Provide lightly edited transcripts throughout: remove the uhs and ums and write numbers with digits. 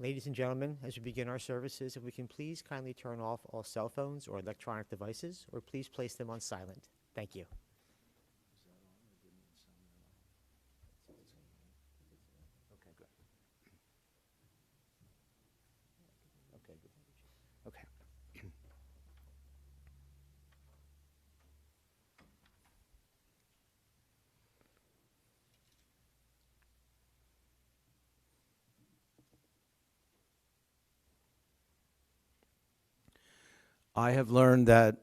Ladies and gentlemen, as we begin our services, if we can please kindly turn off all cell phones or electronic devices, or please place them on silent. Thank you. Okay, good. Okay, good. Okay. I have learned that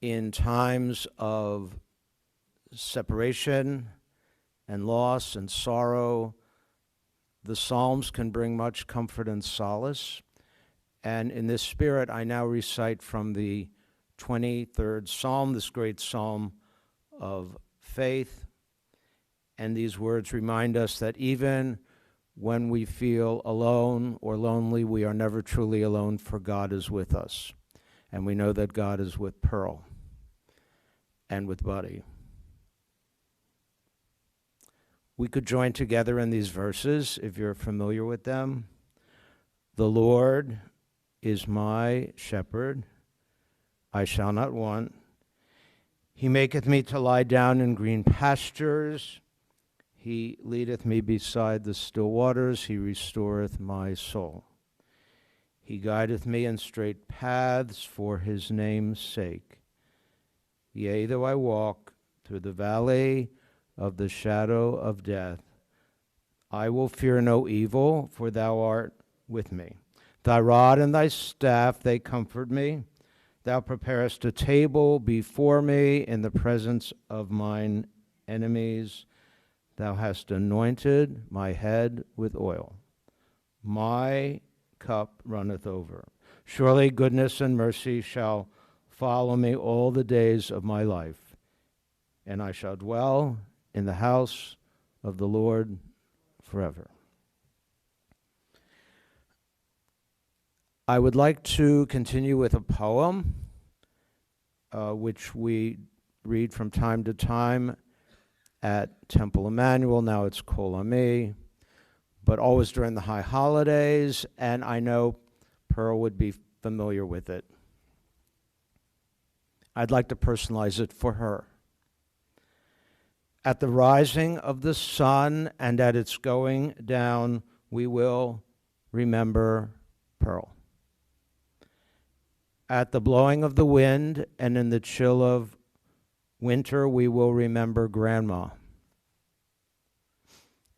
in times of separation and loss and sorrow, the Psalms can bring much comfort and solace. And in this spirit, I now recite from the 23rd Psalm, this great psalm of faith. And these words remind us that even when we feel alone or lonely, we are never truly alone, for God is with us. And we know that God is with Pearl and with Buddy. We could join together in these verses if you're familiar with them. The Lord is my shepherd, I shall not want. He maketh me to lie down in green pastures. He leadeth me beside the still waters. He restoreth my soul. He guideth me in straight paths for his name's sake. Yea, though I walk through the valley of the shadow of death, I will fear no evil, for thou art with me. Thy rod and thy staff, they comfort me. Thou preparest a table before me in the presence of mine enemies. Thou hast anointed my head with oil. My cup runneth over. Surely goodness and mercy shall follow me all the days of my life, and I shall dwell in the house of the Lord forever. I would like to continue with a poem, which we read from time to time at Temple Emmanuel. Now it's Kol Ami, but always during the high holidays, and I know Pearl would be familiar with it. I'd like to personalize it for her. At the rising of the sun and at its going down, we will remember Pearl. At the blowing of the wind and in the chill of winter, we will remember Grandma.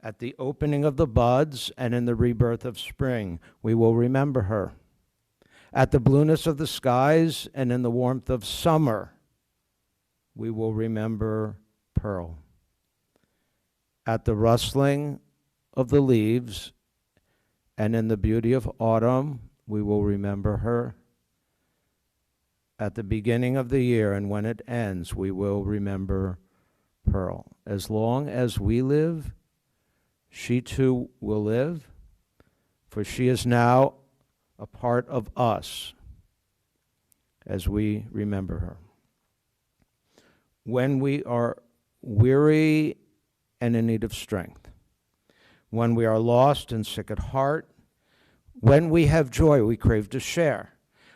At the opening of the buds and in the rebirth of spring, we will remember her. At the blueness of the skies and in the warmth of summer, we will remember Pearl. At the rustling of the leaves and in the beauty of autumn, we will remember her. At the beginning of the year and when it ends, we will remember Pearl. As long as we live, she too will live, for she is now a part of us as we remember her. When we are weary and in need of strength, when we are lost and sick at heart, when we have joy we crave to share,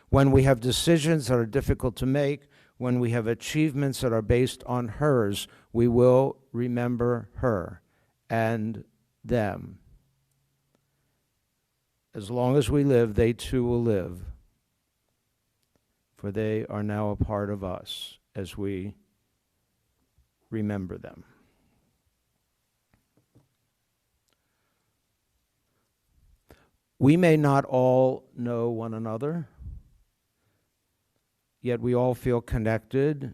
when we have decisions that are difficult to make, when we have achievements that are based on hers, we will remember her and them. As long as we live, they too will live, for they are now a part of us as we remember them. We may not all know one another, yet we all feel connected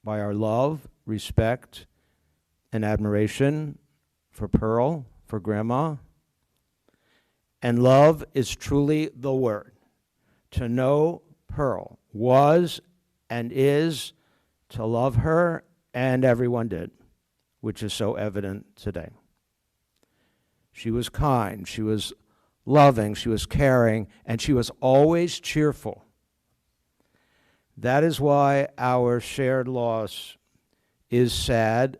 by our love, respect, and admiration for Pearl, for Grandma. And love is truly the word. To know Pearl was and is to love her, and everyone did, which is so evident today. She was kind, she was loving, she was caring, and she was always cheerful. That is why our shared loss is sad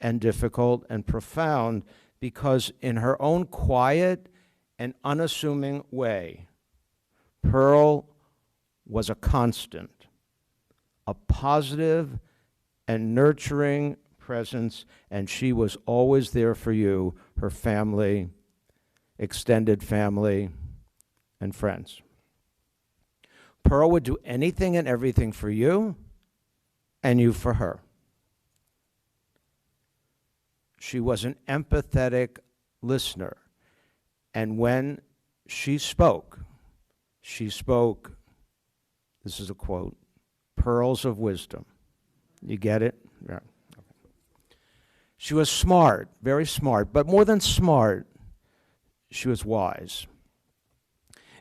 and difficult and profound, because in her own quiet and unassuming way, Pearl was a constant, a positive and nurturing presence, and she was always there for you, her family, extended family, and friends. Pearl would do anything and everything for you, and you for her. She was an empathetic listener, and when she spoke, this is a quote, pearls of wisdom. You get it? Yeah. Okay. She was smart, very smart, but more than smart, she was wise.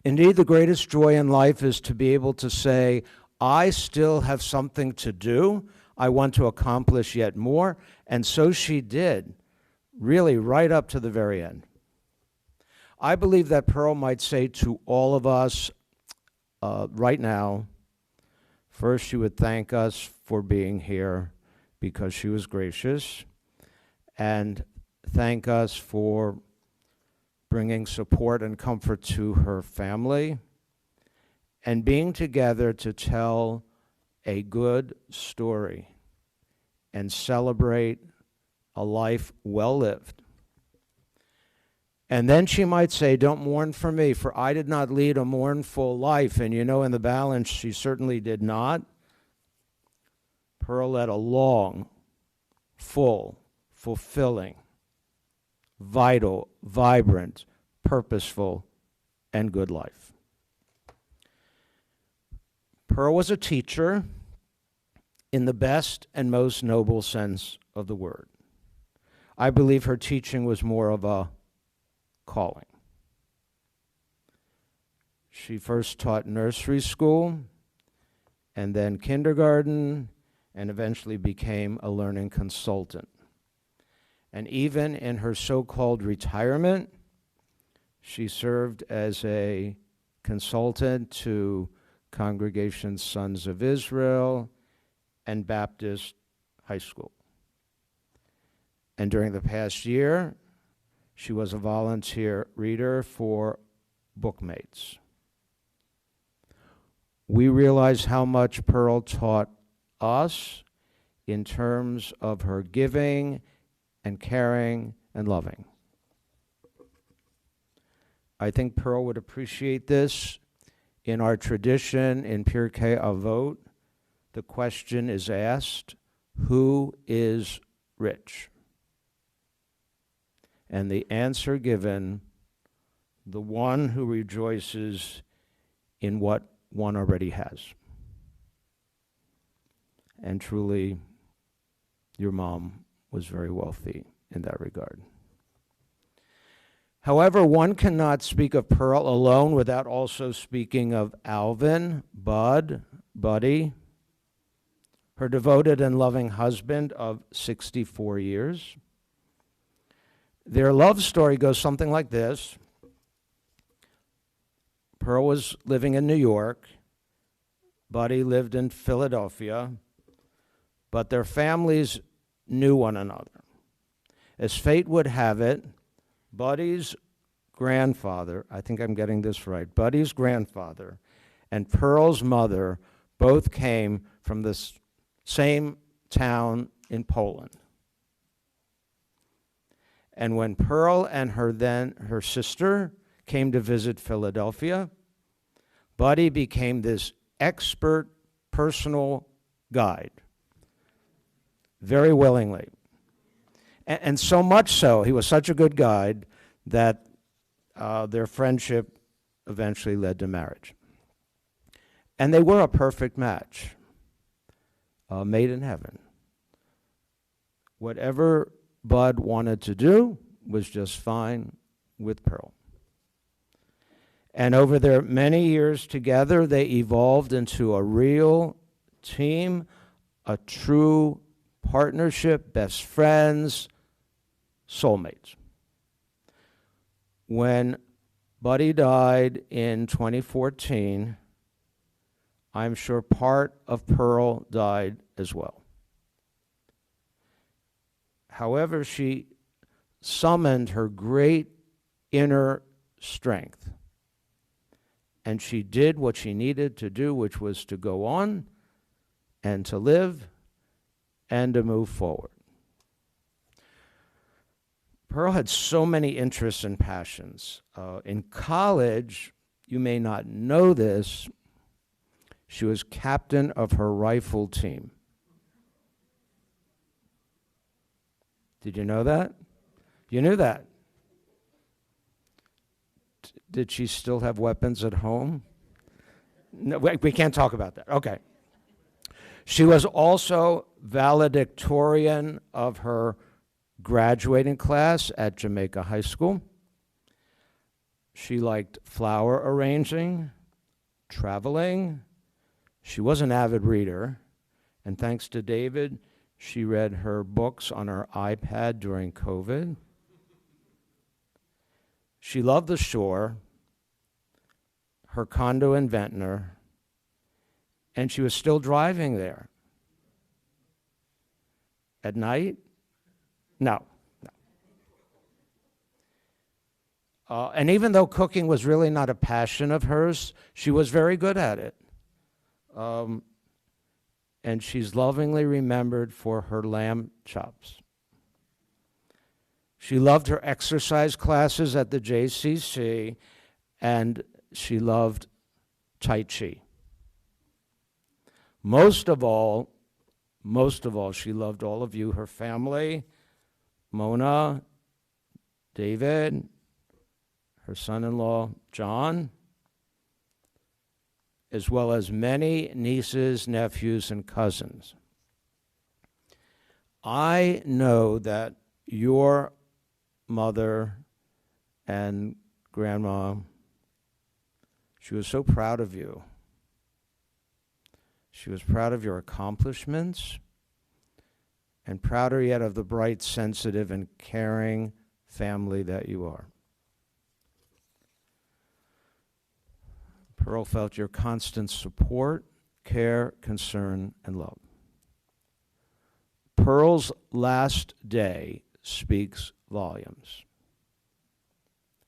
Indeed, the greatest joy in life is to be able to say, I still have something to do. I want to accomplish yet more. And so she did, really right up to the very end. I believe that Pearl might say to all of us right now, first, she would thank us for being here because she was gracious, and thank us for bringing support and comfort to her family, and being together to tell a good story and celebrate a life well lived. And then she might say, don't mourn for me, for I did not lead a mournful life. And you know, in the balance, she certainly did not. Pearl led a long, full, fulfilling, vital, vibrant, purposeful, and good life. Pearl was a teacher in the best and most noble sense of the word. I believe her teaching was more of a calling. She first taught nursery school, and then kindergarten, and eventually became a learning consultant. And even in her so-called retirement, she served as a consultant to Congregation Sons of Israel and Baptist High School. And during the past year, she was a volunteer reader for Bookmates. We realize how much Pearl taught us in terms of her giving and caring and loving. I think Pearl would appreciate this. In our tradition, in Pirkei Avot, the question is asked, who is rich? And the answer given, the one who rejoices in what one already has. And truly, your mom was very wealthy in that regard. However, one cannot speak of Pearl alone without also speaking of Alvin, Buddy, her devoted and loving husband of 64 years. Their love story goes something like this. Pearl was living in New York. Buddy lived in Philadelphia. But their families knew one another. As fate would have it, Buddy's grandfather, I think I'm getting this right, Buddy's grandfather and Pearl's mother both came from this same town in Poland. And when Pearl and her sister came to visit Philadelphia, Buddy became this expert personal guide, very willingly. And so much so, he was such a good guide that their friendship eventually led to marriage. And they were a perfect match, made in heaven. Whatever Bud wanted to do was just fine with Pearl. And over their many years together, they evolved into a real team, a true partnership, best friends, soulmates. When Buddy died in 2014, I'm sure part of Pearl died as well. However, she summoned her great inner strength. And she did what she needed to do, which was to go on and to live and to move forward. Pearl had so many interests and passions. In college, you may not know this, she was captain of her rifle team. Did you know that? You knew that. Did she still have weapons at home? No, we can't talk about that. Okay. She was also valedictorian of her graduating class at Jamaica High School. She liked flower arranging, traveling. She was an avid reader, and thanks to David, she read her books on her iPad during COVID. She loved the shore, her condo in Ventnor, and she was still driving there. At night? No. And even though cooking was really not a passion of hers, she was very good at it. And she's lovingly remembered for her lamb chops. She loved her exercise classes at the JCC, and she loved Tai Chi. Most of all, she loved all of you, her family, Mona, David, her son-in-law, John, as well as many nieces, nephews, and cousins. I know that your mother and grandma, she was so proud of you. She was proud of your accomplishments and prouder yet of the bright, sensitive, and caring family that you are. Pearl felt your constant support, care, concern, and love. Pearl's last day speaks volumes.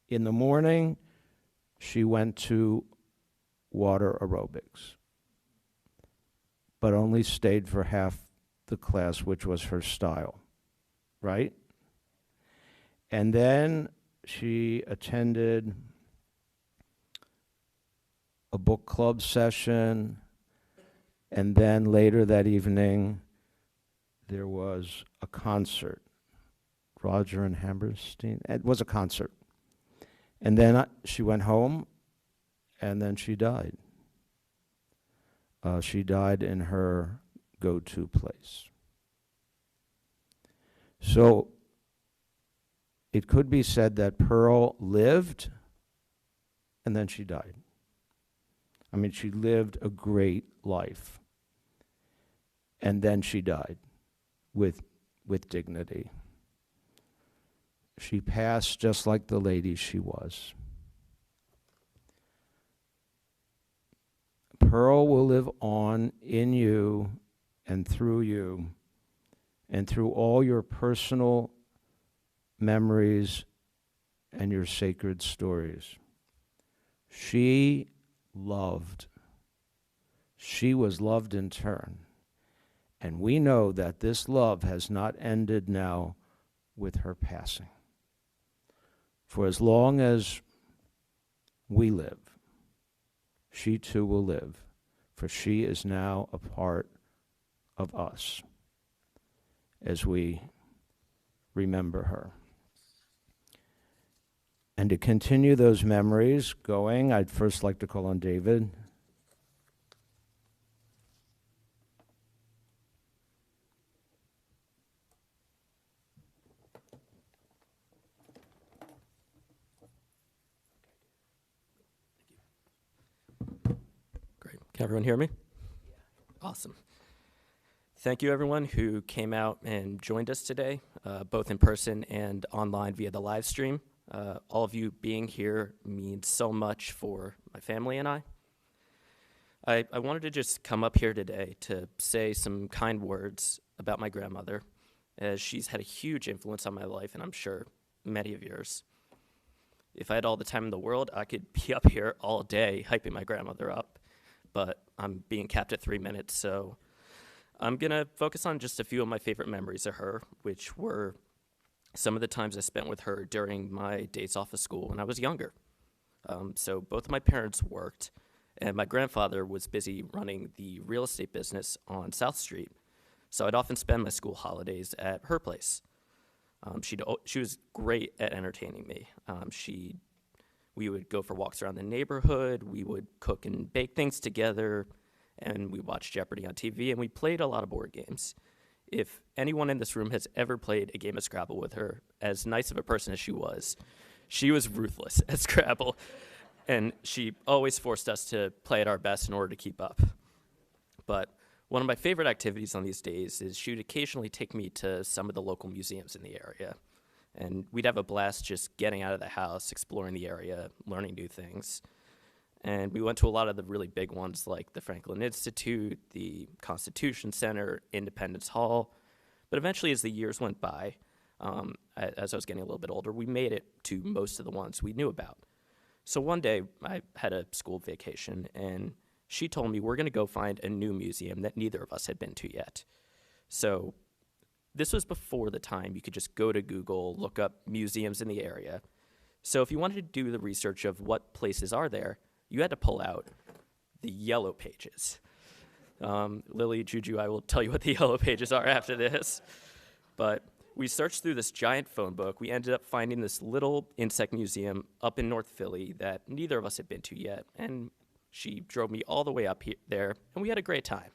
In the morning, she went to water aerobics, but only stayed for half the class, which was her style, right? And then she attended a book club session, and then later that evening, there was a concert. Roger and Hammerstein, it was a concert. And then she went home, and then she died. She died in her go-to place. So it could be said that Pearl lived, and then she died. I mean, she lived a great life, and then she died with dignity. She passed just like the lady she was. Pearl will live on in you and through all your personal memories and your sacred stories. She loved. She was loved in turn. And we know that this love has not ended now with her passing. For as long as we live, she too will live, for she is now a part of us as we remember her. And to continue those memories going, I'd first like to call on David. Great. Can everyone hear me? Awesome. Thank you, everyone who came out and joined us today, both in person and online via the live stream. All of you being here means so much for my family and I. I wanted to just come up here today to say some kind words about my grandmother, as she's had a huge influence on my life, and I'm sure many of yours. If I had all the time in the world, I could be up here all day hyping my grandmother up, but I'm being capped at 3 minutes, so I'm going to focus on just a few of my favorite memories of her, which were some of the times I spent with her during my days off of school when I was younger. So both of my parents worked, and my grandfather was busy running the real estate business on South Street, so I'd often spend my school holidays at her place. She was great at entertaining me. We would go for walks around the neighborhood, we would cook and bake things together, and we watched Jeopardy on TV, and we played a lot of board games. If anyone in this room has ever played a game of Scrabble with her, as nice of a person as she was ruthless at Scrabble, and she always forced us to play at our best in order to keep up. But one of my favorite activities on these days is she would occasionally take me to some of the local museums in the area. And we'd have a blast just getting out of the house, exploring the area, learning new things. And we went to a lot of the really big ones like the Franklin Institute, the Constitution Center, Independence Hall. But eventually, as the years went by, as I was getting a little bit older, we made it to most of the ones we knew about. So one day, I had a school vacation, and she told me we're going to go find a new museum that neither of us had been to yet. So this was before the time you could just go to Google, look up museums in the area. So if you wanted to do the research of what places are there, you had to pull out the yellow pages. Lily, Juju, I will tell you what the yellow pages are after this. But we searched through this giant phone book. We ended up finding this little insect museum up in North Philly that neither of us had been to yet. And she drove me all the way up there, and we had a great time.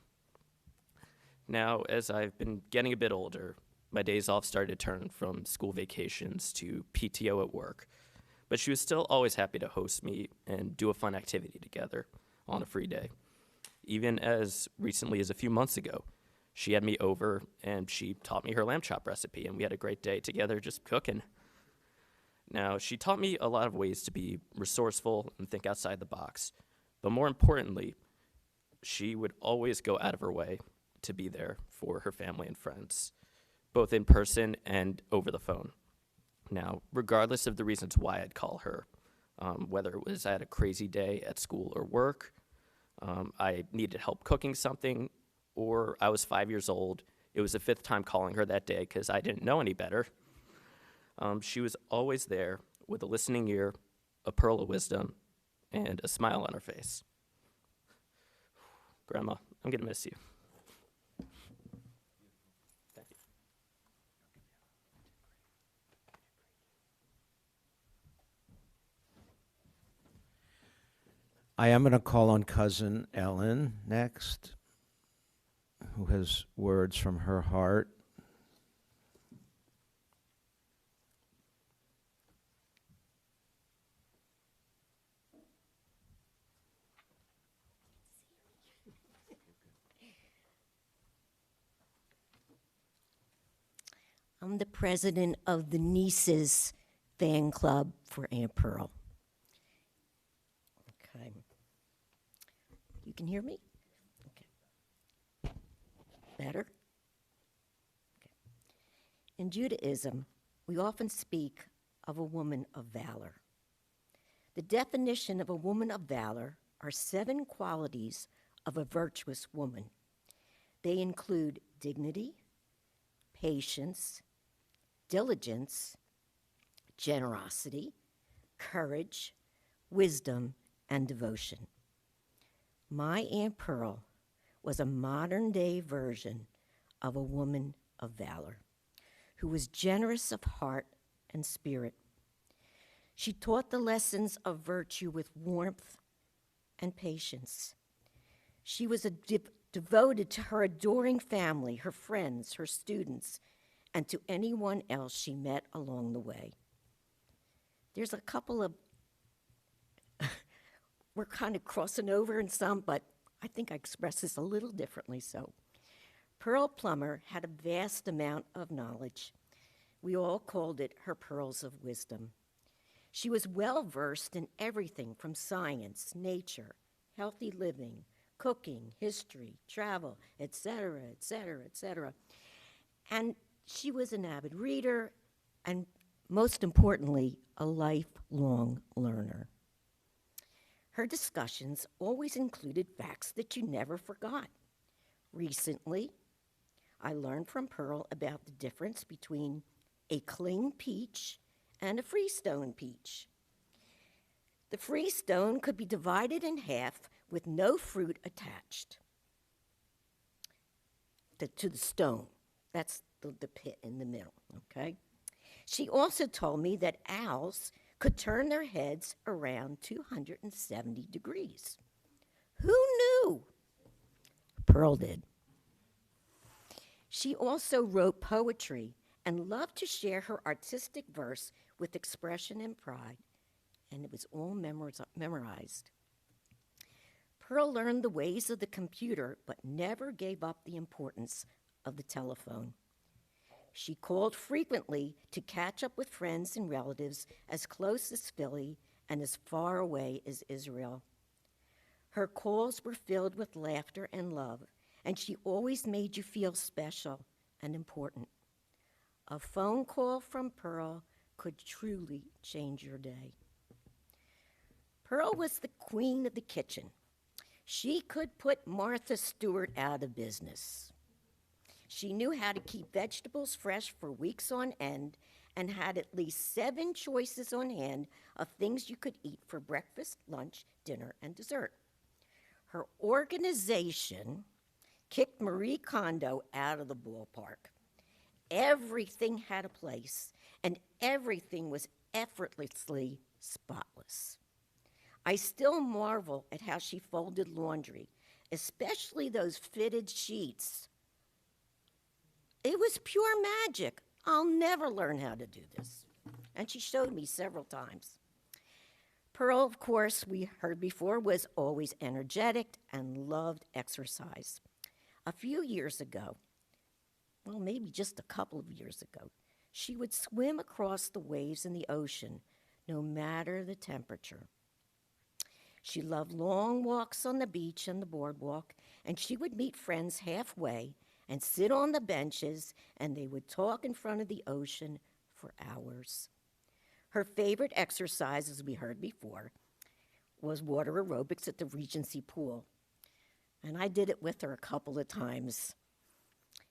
Now, as I've been getting a bit older, my days off started to turn from school vacations to PTO at work. But she was still always happy to host me and do a fun activity together on a free day. Even as recently as a few months ago, she had me over and she taught me her lamb chop recipe, and we had a great day together just cooking. Now, she taught me a lot of ways to be resourceful and think outside the box. But more importantly, she would always go out of her way to be there for her family and friends, both in person and over the phone. Now, regardless of the reasons why I'd call her, whether it was I had a crazy day at school or work, I needed help cooking something, or I was 5 years old, it was the fifth time calling her that day because I didn't know any better. She was always there with a listening ear, a pearl of wisdom, and a smile on her face. Grandma, I'm going to miss you. Thank you. I am going to call on Cousin Ellen next, who has words from her heart. I'm the president of the Nieces Fan Club for Aunt Pearl. Okay. You can hear me? Okay. Better? Okay. In Judaism, we often speak of a woman of valor. The definition of a woman of valor are 7 qualities of a virtuous woman. They include dignity, patience, diligence, generosity, courage, wisdom, and devotion. My Aunt Pearl was a modern-day version of a woman of valor who was generous of heart and spirit. She taught the lessons of virtue with warmth and patience. She was devoted to her adoring family, her friends, her students, and to anyone else she met along the way. There's a couple of, we're kind of crossing over in some, but I think I express this a little differently so. Pearl Plumer had a vast amount of knowledge. We all called it her pearls of wisdom. She was well-versed in everything from science, nature, healthy living, cooking, history, travel, etc., etc., etc. And she was an avid reader and, most importantly, a lifelong learner. Her discussions always included facts that you never forgot. Recently, I learned from Pearl about the difference between a cling peach and a freestone peach. The freestone could be divided in half with no fruit attached to the stone. That's the pit in the middle, okay? She also told me that owls could turn their heads around 270 degrees. Who knew? Pearl did. She also wrote poetry and loved to share her artistic verse with expression and pride, and it was all memorized. Pearl learned the ways of the computer, but never gave up the importance of the telephone. She called frequently to catch up with friends and relatives as close as Philly and as far away as Israel. Her calls were filled with laughter and love, and she always made you feel special and important. A phone call from Pearl could truly change your day. Pearl was the queen of the kitchen. She could put Martha Stewart out of business. She knew how to keep vegetables fresh for weeks on end and had at least 7 choices on hand of things you could eat for breakfast, lunch, dinner, and dessert. Her organization kicked Marie Kondo out of the ballpark. Everything had a place, and everything was effortlessly spotless. I still marvel at how she folded laundry, especially those fitted sheets. It was pure magic. I'll never learn how to do this. And she showed me several times. Pearl, of course, we heard before, was always energetic and loved exercise. A few years ago, well, maybe just a couple of years ago, she would swim across the waves in the ocean, no matter the temperature. She loved long walks on the beach and the boardwalk, and she would meet friends halfway and sit on the benches, and they would talk in front of the ocean for hours. Her favorite exercise, as we heard before, was water aerobics at the Regency pool. And I did it with her a couple of times.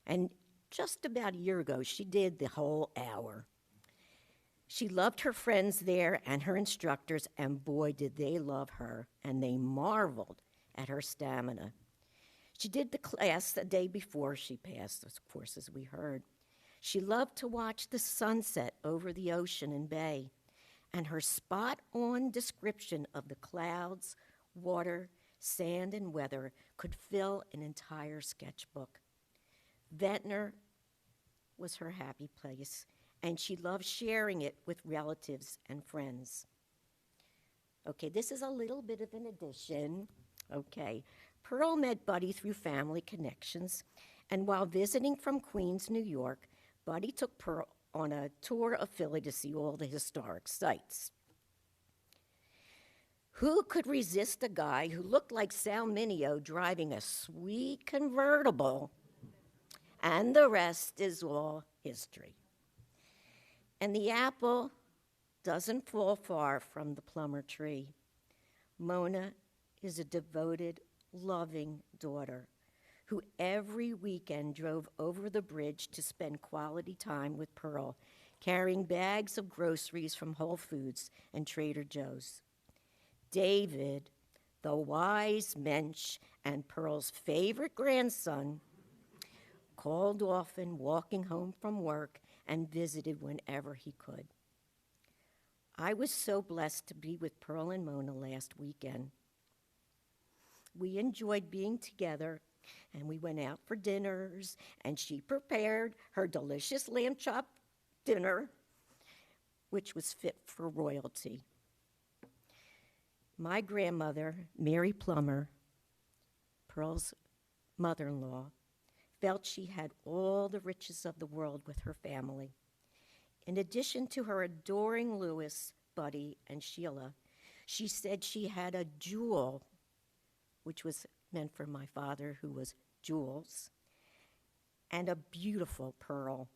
And just about a year ago, she did the whole hour. She loved her friends there and her instructors, and boy, did they love her, and they marveled at her stamina. She did the class the day before she passed, of course, as we heard. She loved to watch the sunset over the ocean and bay, and her spot-on description of the clouds, water, sand, and weather could fill an entire sketchbook. Ventnor was her happy place, and she loved sharing it with relatives and friends. Okay, this is a little bit of an addition. Okay, Pearl met Buddy through family connections, and while visiting from Queens, New York, Buddy took Pearl on a tour of Philly to see all the historic sites. Who could resist a guy who looked like Sal Mineo driving a sweet convertible? And the rest is all history. And the apple doesn't fall far from the Plumer tree. Mona is a devoted, loving daughter who every weekend drove over the bridge to spend quality time with Pearl, carrying bags of groceries from Whole Foods and Trader Joe's. David, the wise mensch and Pearl's favorite grandson, called often walking home from work and visited whenever he could. I was so blessed to be with Pearl and Mona last weekend. We enjoyed being together, and we went out for dinners, and she prepared her delicious lamb chop dinner, which was fit for royalty. My grandmother, Mary Plumer, Pearl's mother-in-law, felt she had all the riches of the world with her family. In addition to her adoring Louis, Buddy, and Sheila, she said she had a jewel, which was meant for my father, who was Jules, and a beautiful Pearl.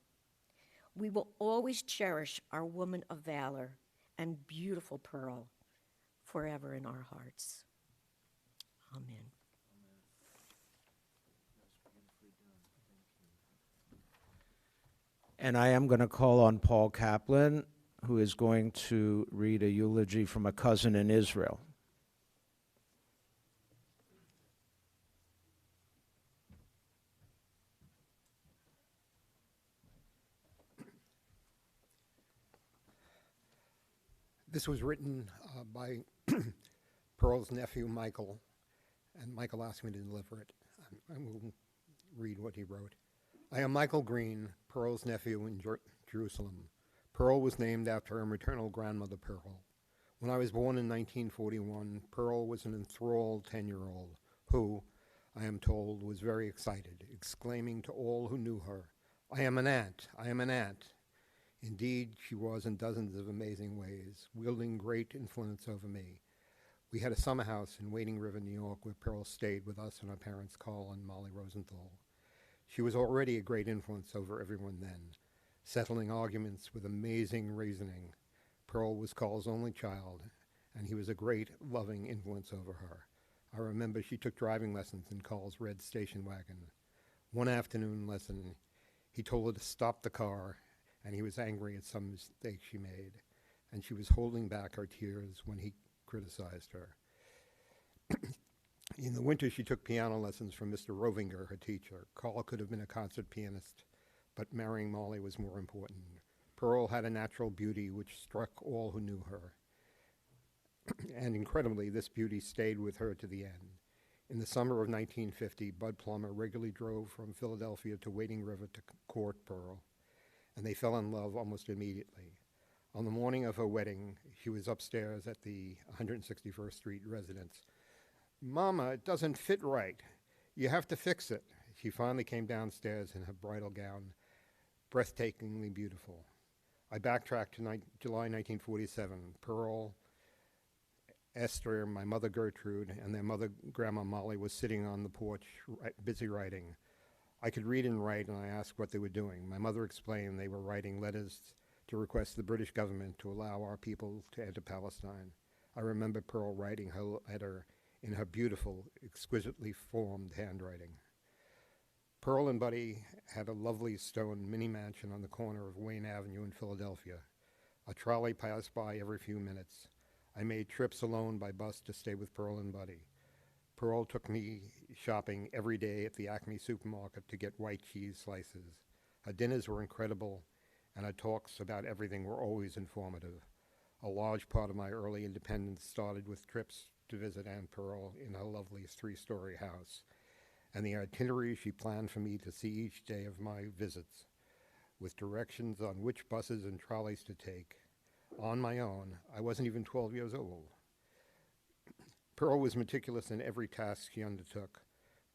We will always cherish our woman of valor and beautiful Pearl forever in our hearts. Amen. And I am going to call on Paul Kaplan, who is going to read a eulogy from a cousin in Israel. This was written by Pearl's nephew, Michael, and Michael asked me to deliver it. I will read what he wrote. I am Michael Green, Pearl's nephew in Jerusalem. Pearl was named after her maternal grandmother, Pearl. When I was born in 1941, Pearl was an enthralled 10-year-old who, I am told, was very excited, exclaiming to all who knew her, "I am an aunt, I am an aunt." Indeed, she was in dozens of amazing ways, wielding great influence over me. We had a summer house in Wading River, New York, where Pearl stayed with us and our parents, Carl and Molly Rosenthal. She was already a great influence over everyone then, settling arguments with amazing reasoning. Pearl was Carl's only child, and he was a great, loving influence over her. I remember she took driving lessons in Carl's red station wagon. One afternoon lesson, he told her to stop the car, and he was angry at some mistake she made, and she was holding back her tears when he criticized her. In the winter, she took piano lessons from Mr. Rovinger, her teacher. Carl could have been a concert pianist, but marrying Molly was more important. Pearl had a natural beauty which struck all who knew her. And incredibly, this beauty stayed with her to the end. In the summer of 1950, Bud Plumer regularly drove from Philadelphia to Wading River to court Pearl, and they fell in love almost immediately. On the morning of her wedding, she was upstairs at the 161st Street residence. "Mama, it doesn't fit right. You have to fix it." She finally came downstairs in her bridal gown, breathtakingly beautiful. I backtracked to July 1947. Pearl, Esther, my mother Gertrude, and their mother Grandma Molly was sitting on the porch, busy writing. I could read and write, and I asked what they were doing. My mother explained they were writing letters to request the British government to allow our people to enter Palestine. I remember Pearl writing her letter in her beautiful, exquisitely formed handwriting. Pearl and Buddy had a lovely stone mini mansion on the corner of Wayne Avenue in Philadelphia. A trolley passed by every few minutes. I made trips alone by bus to stay with Pearl and Buddy. Pearl took me shopping every day at the Acme supermarket to get white cheese slices. Her dinners were incredible, and her talks about everything were always informative. A large part of my early independence started with trips to visit Aunt Pearl in her lovely 3-story house, and the itinerary she planned for me to see each day of my visits, with directions on which buses and trolleys to take. On my own, I wasn't even 12 years old. Pearl was meticulous in every task she undertook.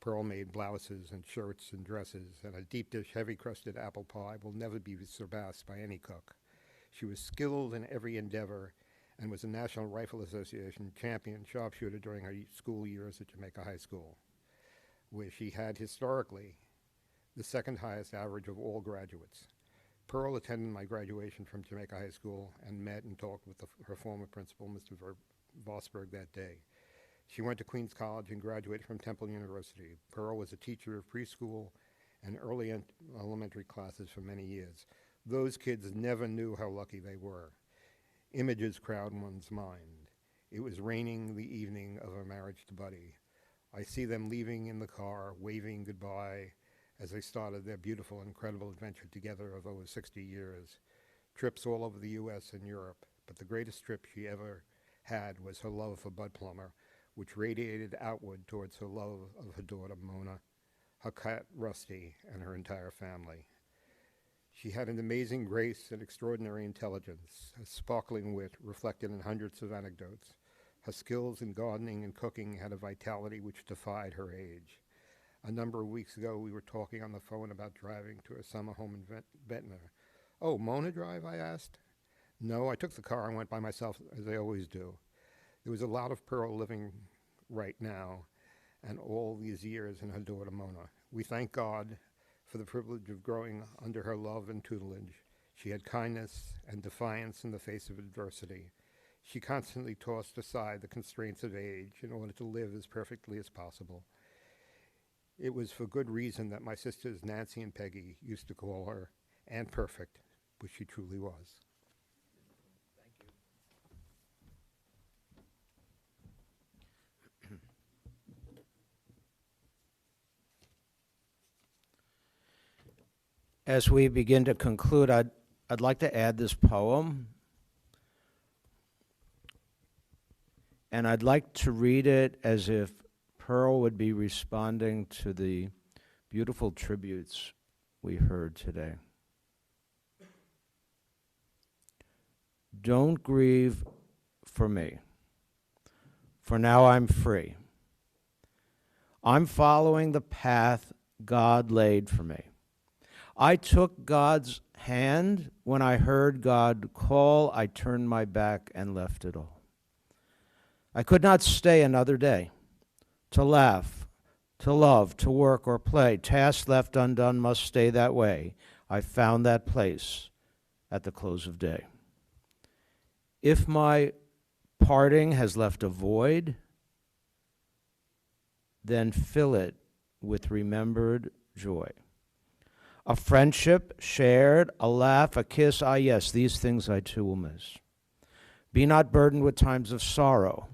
Pearl made blouses and shirts and dresses, and a deep dish heavy-crusted apple pie will never be surpassed by any cook. She was skilled in every endeavor and was a National Rifle Association champion sharpshooter during her school years at Jamaica High School, where she had historically the second highest average of all graduates. Pearl attended my graduation from Jamaica High School and met and talked with her former principal, Mr. Vosberg, that day. She went to Queens College and graduated from Temple University. Pearl was a teacher of preschool and early elementary classes for many years. Those kids never knew how lucky they were. Images crowd one's mind. It was raining the evening of her marriage to Buddy. I see them leaving in the car, waving goodbye as they started their beautiful, incredible adventure together of over 60 years. Trips all over the U.S. and Europe, but the greatest trip she ever had was her love for Bud Plumer, which radiated outward towards her love of her daughter, Mona, her cat, Rusty, and her entire family. She had an amazing grace and extraordinary intelligence, a sparkling wit reflected in hundreds of anecdotes. Her skills in gardening and cooking had a vitality which defied her age. A number of weeks ago, we were talking on the phone about driving to a summer home in Ventnor. "Oh, Mona drive?" I asked. "No, I took the car and went by myself, as I always do." There was a lot of Pearl living right now and all these years in her daughter, Mona. We thank God for the privilege of growing under her love and tutelage. She had kindness and defiance in the face of adversity. She constantly tossed aside the constraints of age in order to live as perfectly as possible. It was for good reason that my sisters Nancy and Peggy used to call her Aunt Perfect, which she truly was. As we begin to conclude, I'd like to add this poem, and I'd like to read it as if Pearl would be responding to the beautiful tributes we heard today. Don't grieve for me, for now I'm free. I'm following the path God laid for me. I took God's hand. When I heard God call, I turned my back and left it all. I could not stay another day to laugh, to love, to work or play. Tasks left undone must stay that way. I found that place at the close of day. If my parting has left a void, then fill it with remembered joy. A friendship shared, a laugh, a kiss, ah yes, these things I too will miss. Be not burdened with times of sorrow.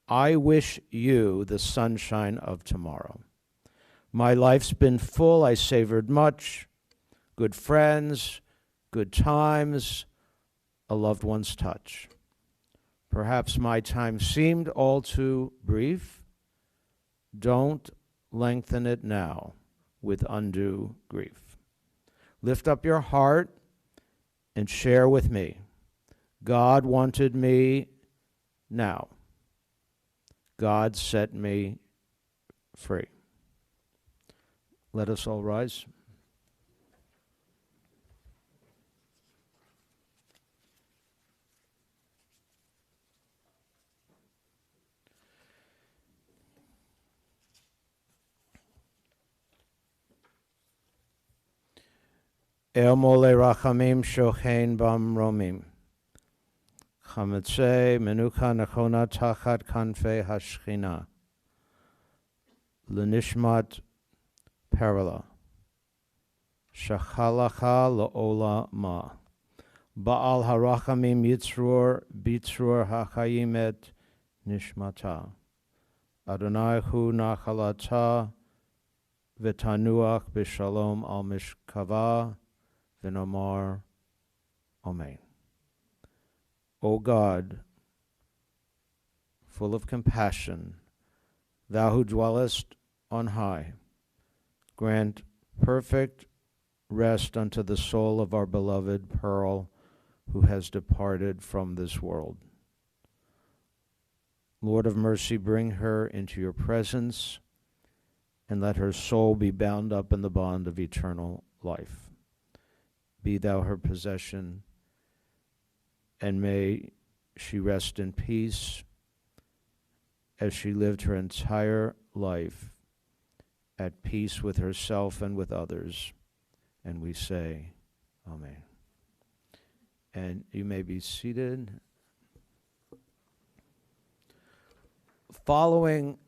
I wish you the sunshine of tomorrow. My life's been full, I savored much, good friends, good times, a loved one's touch. Perhaps my time seemed all too brief. Don't lengthen it now with undue grief. Lift up your heart and share with me. God wanted me now. God set me free. Let us all rise. El mole rachamim shochein bam romim. Chametze menucha nechona tachat kanfei hashchina. Lenishmat perila. Shachalacha laola ma. Baal harachamim yitzrur bitzrur hachayim et nishmata. Adonai hu nachalata v'tanuach b'shalom al mishkava v'nomar amen. O God, full of compassion, thou who dwellest on high, grant perfect rest unto the soul of our beloved Pearl, who has departed from this world. Lord of mercy, bring her into your presence, and let her soul be bound up in the bond of eternal life. Be thou her possession, and may she rest in peace as she lived her entire life at peace with herself and with others. And we say, Amen. And you may be seated. Following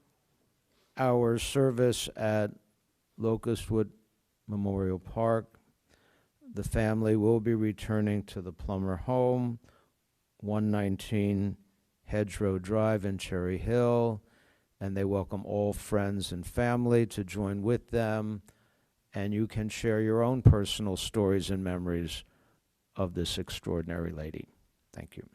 our service at Locustwood Memorial Park, the family will be returning to the Plumer home, 119 Hedgerow Drive in Cherry Hill, and they welcome all friends and family to join with them, and you can share your own personal stories and memories of this extraordinary lady. Thank you.